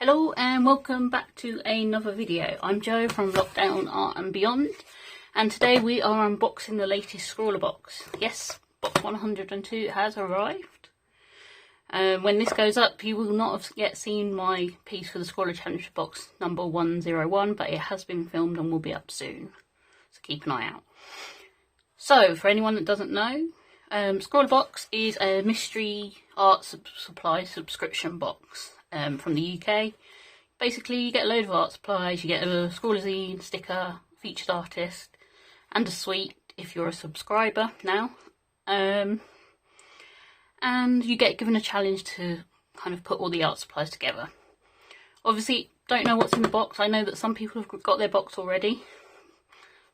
Hello and welcome back to another video. I'm Jo from Lockdown Art and Beyond, and today we are unboxing the latest Scrawlrbox. Yes, box 102 has arrived. When this goes up, you will not have yet seen my piece for the Scrawler Challenge box number 101, but it has been filmed and will be up soon, so keep an eye out. So, for anyone that doesn't know, Scrawlrbox is a mystery art supply subscription box. From the UK. Basically, you get a load of art supplies, you get a Scrawlzine, sticker, featured artist, and a sweet if you're a subscriber now. And you get given a challenge to kind of put all the art supplies together. Obviously, don't know what's in the box. I know that some people have got their box already.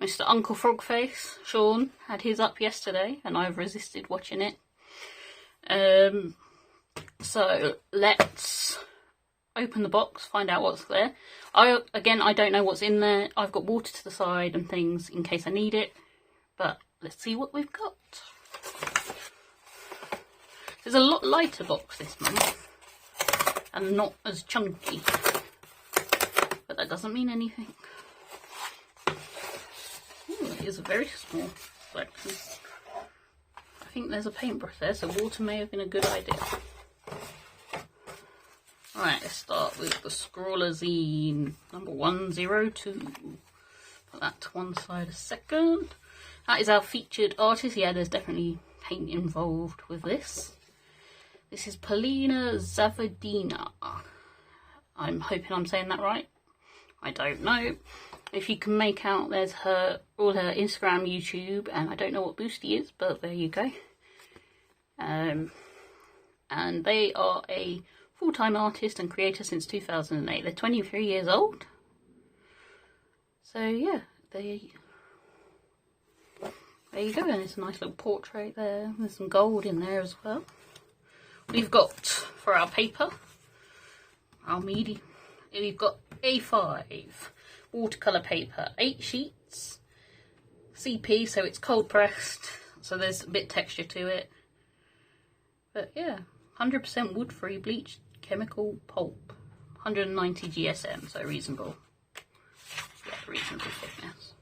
Mr. Uncle Frogface, Sean, had his up yesterday, and I've resisted watching it. So let's open the box, find out what's there. I don't know what's in there. I've got water to the side and things in case I need it, but let's see what we've got. There's a lot lighter box this month and not as chunky, but that doesn't mean anything. Ooh, it is a very small collection. I think there's a paintbrush there, so water may have been a good idea. Right, let's start with the Scrawlzine number 102. Put that to one side a second. That is our featured artist. Yeah, there's definitely paint involved with this. This is Polina Zavadina. I'm hoping I'm saying that right. I don't know. If you can make out, there's all her Instagram, YouTube, and I don't know what Boosty is, but there you go. And they are a full-time artist and creator since 2008. They're 23 years old. So yeah, there you go. And it's a nice little portrait there. There's some gold in there as well. We've got, for our paper, our medium, we've got A5 watercolour paper, 8 sheets, CP, so it's cold pressed, so there's a bit of texture to it. But yeah, 100% wood-free bleached chemical pulp, 190 GSM, so reasonable. Yeah, reasonable thickness.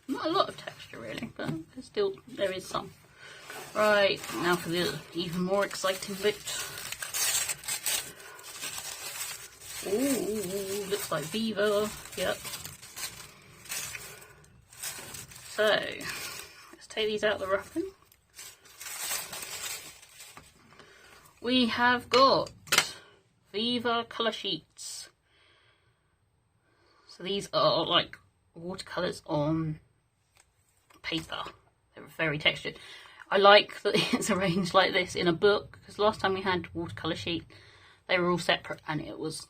Not a lot of texture really, but there is some. Right, now for the even more exciting bit. Ooh, looks like Viva. Yep. So, let's take these out of the wrapping. We have got Viva colour sheets. So these are like watercolours on paper. They're very textured. I like that it's arranged like this in a book, because last time we had watercolour sheet, they were all separate and it was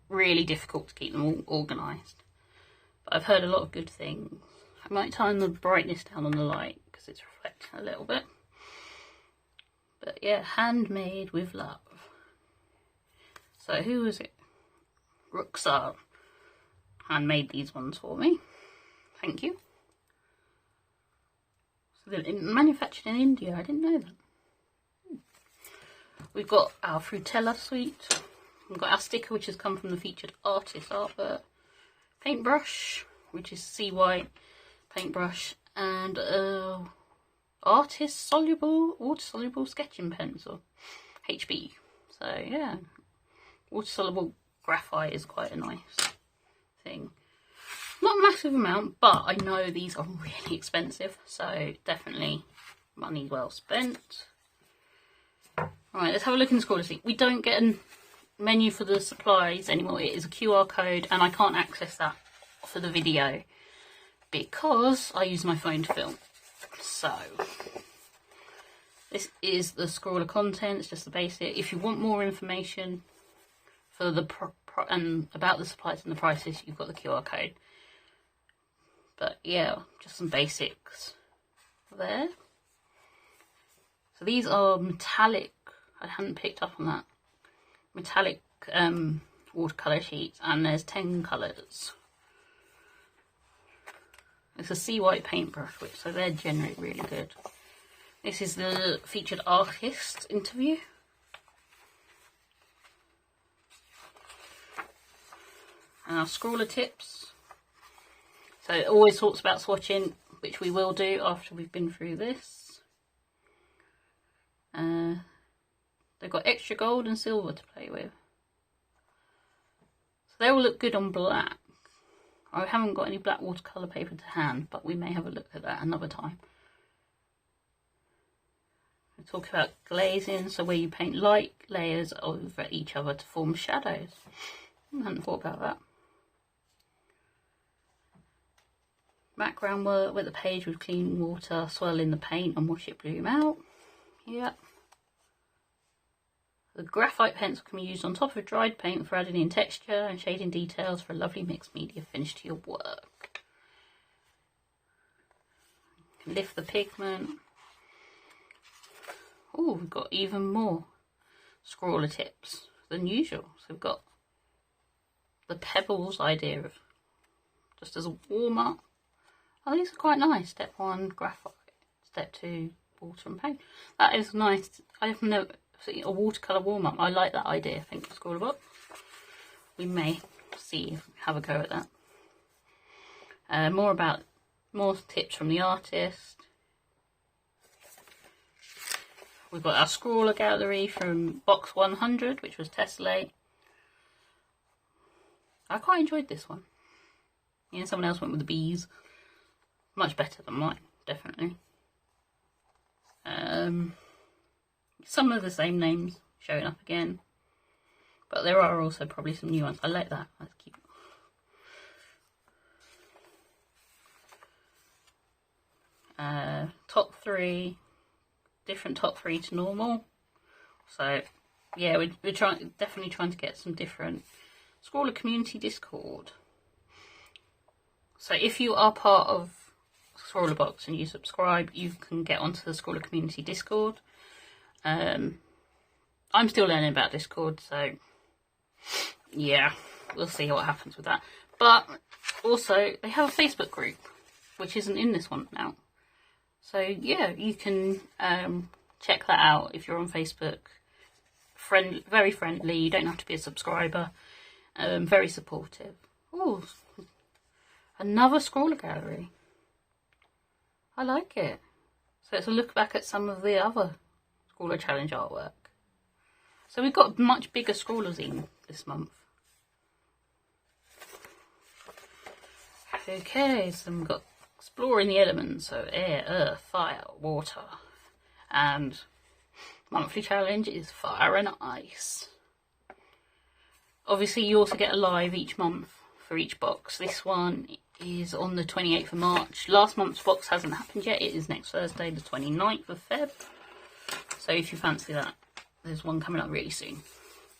really difficult to keep them all organised. But I've heard a lot of good things. I might turn the brightness down on the light because it's reflecting a little bit. But yeah, handmade with love. So who was it? Ruxar handmade these ones for me. Thank you. So they're manufactured in India. I didn't know that. We've got our Frutella suite. We've got our sticker, which has come from the featured artist artwork. Paintbrush, which is CY paintbrush, and artist water soluble sketching pencil, HB. So yeah, water soluble graphite is quite a nice thing. Not a massive amount, but I know these are really expensive, so definitely money well spent. Alright, let's have a look in the Scrawlrbox. We don't get a menu for the supplies anymore. It is a QR code and I can't access that for the video because I use my phone to film. So this is the Scrawler contents, just the basic. If you want more information for the about the supplies and the prices, you've got the QR code. But yeah, just some basics there. So these are metallic. I hadn't picked up on that. Metallic watercolour sheets, and there's 10 colours. It's a CY paintbrush, so they're generally really good. This is the featured artist interview. And our scrawler tips. So it always talks about swatching, which we will do after we've been through this. They've got extra gold and silver to play with. So they all look good on black. I haven't got any black watercolour paper to hand, but we may have a look at that another time. We talk about glazing, so where you paint light layers over each other to form shadows. I hadn't thought about that. Background work, wet the page with clean water, swirl in the paint and wash it bloom out. Yep. The graphite pencil can be used on top of dried paint for adding in texture and shading details for a lovely mixed media finish to your work. Lift the pigment. Oh, we've got even more scrawler tips than usual. So we've got the pebbles idea of just as a warm up. Oh, these are quite nice. Step 1, graphite. Step 2, water and paint. That is nice. I have no a watercolour warm up. I like that idea. I think Scrawlrbox. We may see, have a go at that. More tips from the artist. We've got our Scrawler gallery from box 100, which was Tessellate. I quite enjoyed this one. Yeah, someone else went with the bees. Much better than mine, definitely. Some of the same names showing up again, but there are also probably some new ones. I like that. That's cute. Top 3, different top 3 to normal. So yeah, we're definitely trying to get some different Scrawler community Discord. So if you are part of Scrawlrbox and you subscribe, you can get onto the Scrawler community Discord. I'm still learning about Discord, so yeah, we'll see what happens with that. But also, they have a Facebook group, which isn't in this one now. So yeah, you can check that out if you're on Facebook. Very friendly, you don't have to be a subscriber. Very supportive. Oh, another Scrawler gallery. I like it. So it's a look back at some of the other Scrawler Challenge artwork. So we've got a much bigger Scrawler zine this month. Okay, so we've got exploring the elements, so air, earth, fire, water. And monthly challenge is fire and ice. Obviously you also get a live each month for each box. This one is on the 28th of March. Last month's box hasn't happened yet. It is next Thursday, the 29th of Feb. So if you fancy that, there's one coming up really soon.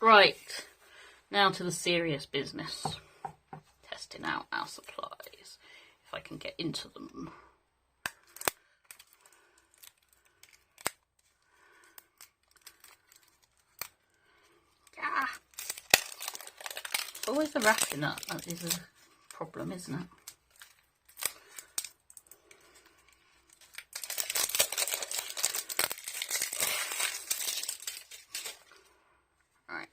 Right, now to the serious business. Testing out our supplies, if I can get into them. Ah. Always the wrapping that is a problem, isn't it? Right.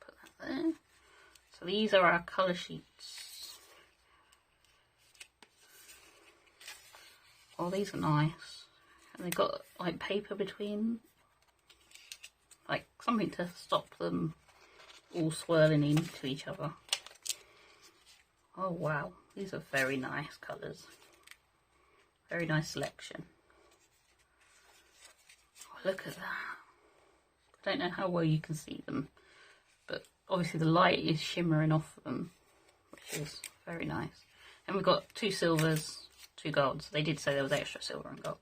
Put that there. So these are our colour sheets. Oh, these are nice. And they've got like paper between, like something to stop them all swirling into each other. Oh wow, these are very nice colours. Very nice selection. Oh, look at that. I don't know how well you can see them, but obviously the light is shimmering off of them, which is very nice. And we've got 2 silvers, 2 golds. They did say there was extra silver and gold.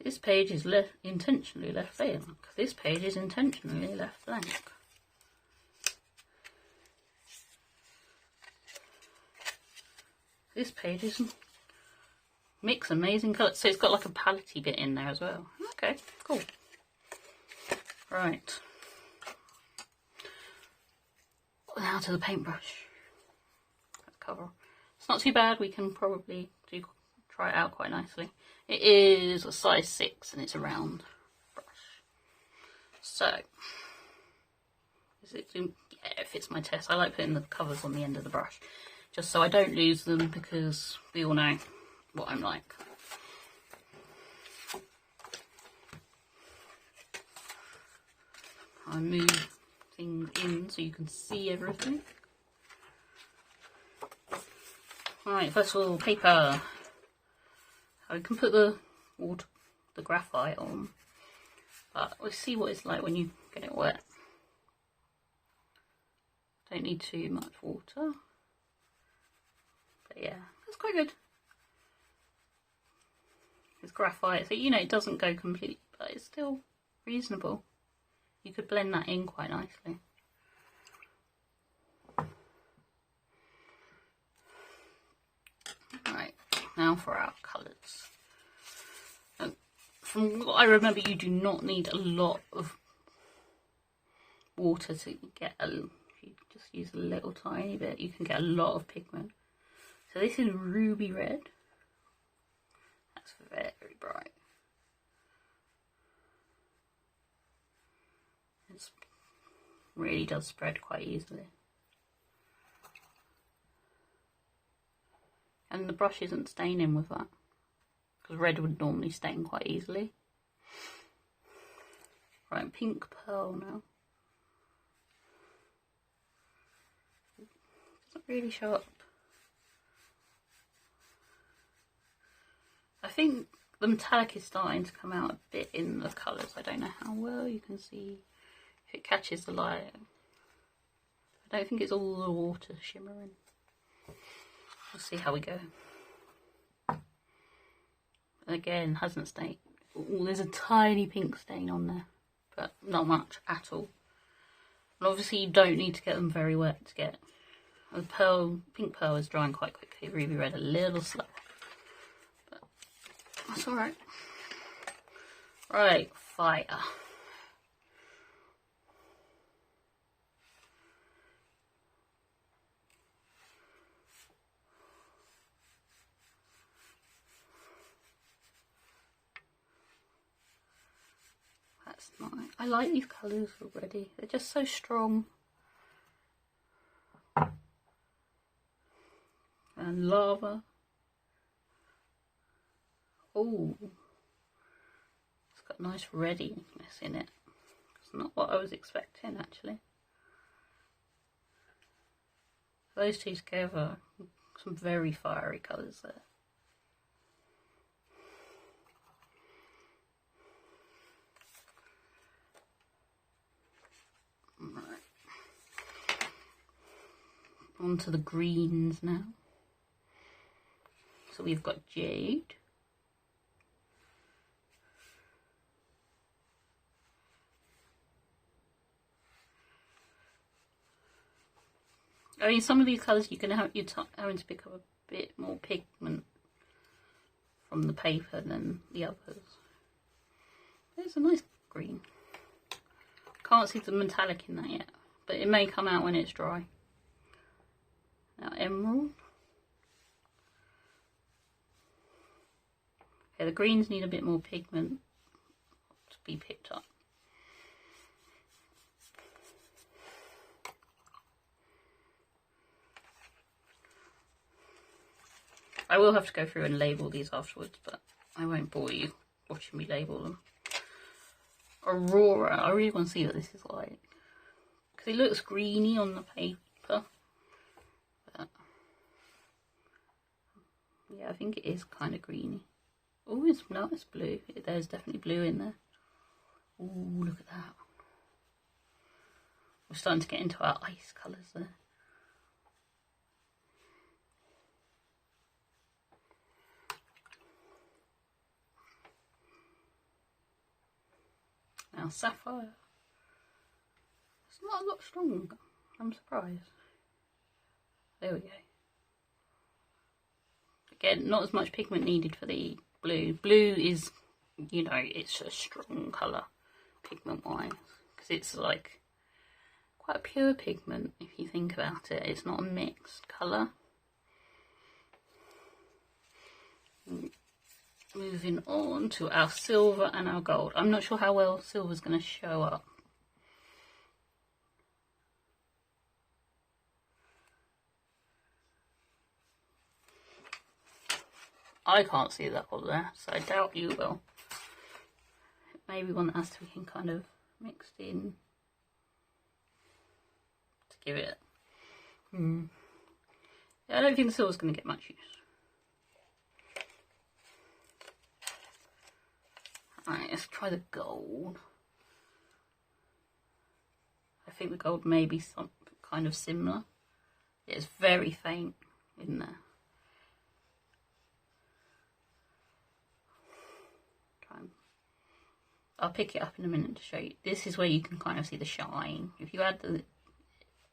This page is intentionally left blank. This page is intentionally left blank. This page is mix amazing colours. So it's got like a palette-y bit in there as well. Okay, cool. Right. Now to the paintbrush. Cover. It's not too bad. We can probably try it out quite nicely. It is a size 6 and it's a round brush. So Yeah, it fits my test. I like putting the covers on the end of the brush, just so I don't lose them, because we all know what I'm like. I move things in so you can see everything. Right, first of all, paper. I can put the graphite on, but we'll see what it's like when you get it wet. Don't need too much water, but yeah, that's quite good. It's graphite, so you know it doesn't go completely, but it's still reasonable. You could blend that in quite nicely. Right, now for our colours. From what I remember, you do not need a lot of water to get if you just use a little tiny bit, you can get a lot of pigment. So this is ruby red. That's very bright. It really does spread quite easily. And the brush isn't staining with that, because red would normally stain quite easily. Right, pink pearl now. Doesn't really show up. I think the metallic is starting to come out a bit in the colours. I don't know how well you can see if it catches the light. I don't think it's all the water shimmering. We'll see how we go. Again, hasn't stained. Ooh, there's a tiny pink stain on there, but not much at all. And obviously you don't need to get them very wet to get. The pink pearl is drying quite quickly. Ruby red a little slow, but that's all right. Right, fire. That's nice. I like these colours already. They're just so strong. And lava. Oh, it's got nice readiness in it. It's not what I was expecting, actually. Those two together, some very fiery colours there. Right. On to the greens now. So we've got jade. I mean, some of these colours you're having to pick up a bit more pigment from the paper than the others. There's a nice green. Can't see the metallic in that yet, but it may come out when it's dry. Now emerald. Okay, the greens need a bit more pigment to be picked up. I will have to go through and label these afterwards, but I won't bore you watching me label them. Aurora, I really want to see what this is like, because it looks greeny on the paper, but yeah, I think it is kind of greeny. Oh, it's blue. There's definitely blue in there. Oh, look at that. We're starting to get into our ice colours there. Now sapphire. It's not a lot stronger. I'm surprised. There we go. Again, not as much pigment needed for the blue. Blue is, you know, it's a strong colour pigment wise, because it's like quite a pure pigment if you think about it. It's not a mixed colour. Moving on to our silver and our gold. I'm not sure how well silver's going to show up. I can't see that one there, so I doubt you will. Maybe one that has to be kind of mixed in to give it. Yeah, I don't think the silver's going to get much use. Alright, let's try the gold. I think the gold may be some kind of similar. It's very faint in there. I'll pick it up in a minute to show you. This is where you can kind of see the shine. If you add it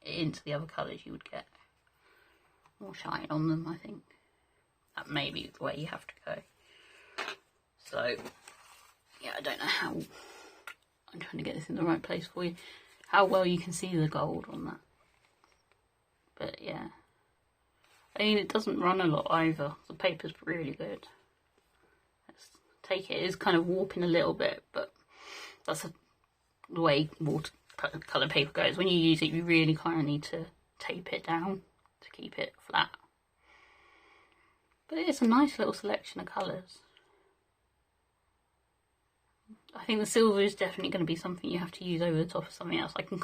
into the other colours, you would get more shine on them, I think. That may be the way you have to go. So, yeah, I don't know how... I'm trying to get this in the right place for you. How well you can see the gold on that. But, yeah. I mean, it doesn't run a lot either. The paper's really good. Let's take it. It is kind of warping a little bit, but that's the way watercolour paper goes. When you use it, you really kind of need to tape it down to keep it flat. But it's a nice little selection of colours. I think the silver is definitely going to be something you have to use over the top of something else. I can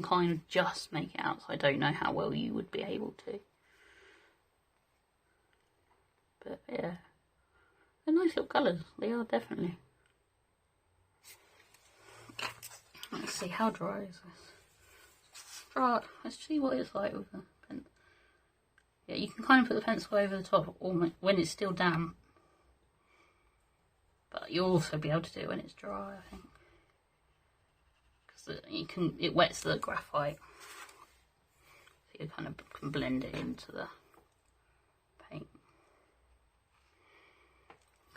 kind of just make it out, so I don't know how well you would be able to. But yeah, they're nice little colours. They are definitely. Let's see, how dry is this? Dry. Let's see what it's like with the pen. Yeah, you can kind of put the pencil over the top when it's still damp. But you'll also be able to do it when it's dry, I think. Because it wets the graphite. So you kind of can blend it into the paint.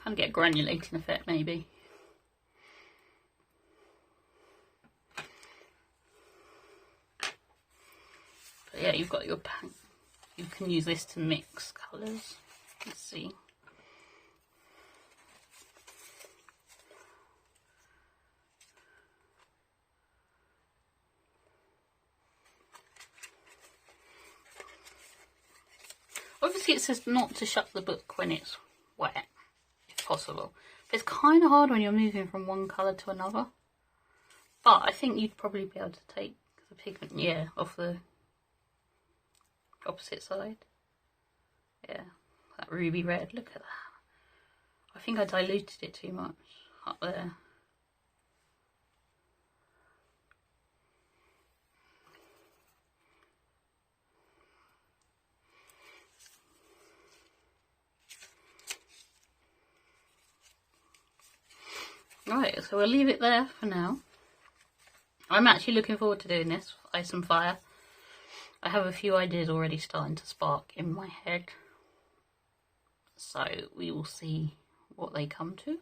Kind of get a granulating effect, maybe. But yeah, you've got your paint. You can use this to mix colours. Let's see. Obviously it says not to shut the book when it's wet, if possible. But it's kind of hard when you're moving from one colour to another. But I think you'd probably be able to take the pigment, yeah, off the opposite side. Yeah, that ruby red, look at that. I think I diluted it too much up there. Right, so we'll leave it there for now. I'm actually looking forward to doing this, Ice and Fire. I have a few ideas already starting to spark in my head. So we will see what they come to.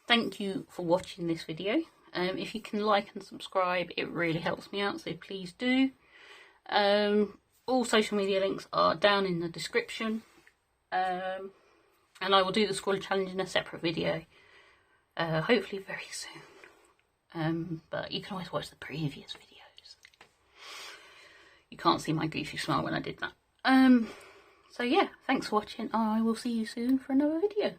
Thank you for watching this video. If you can like and subscribe, it really helps me out, so please do. All social media links are down in the description. And I will do the Scrawler challenge in a separate video, hopefully very soon. But you can always watch the previous videos. You can't see my goofy smile when I did that. So yeah, thanks for watching. I will see you soon for another video.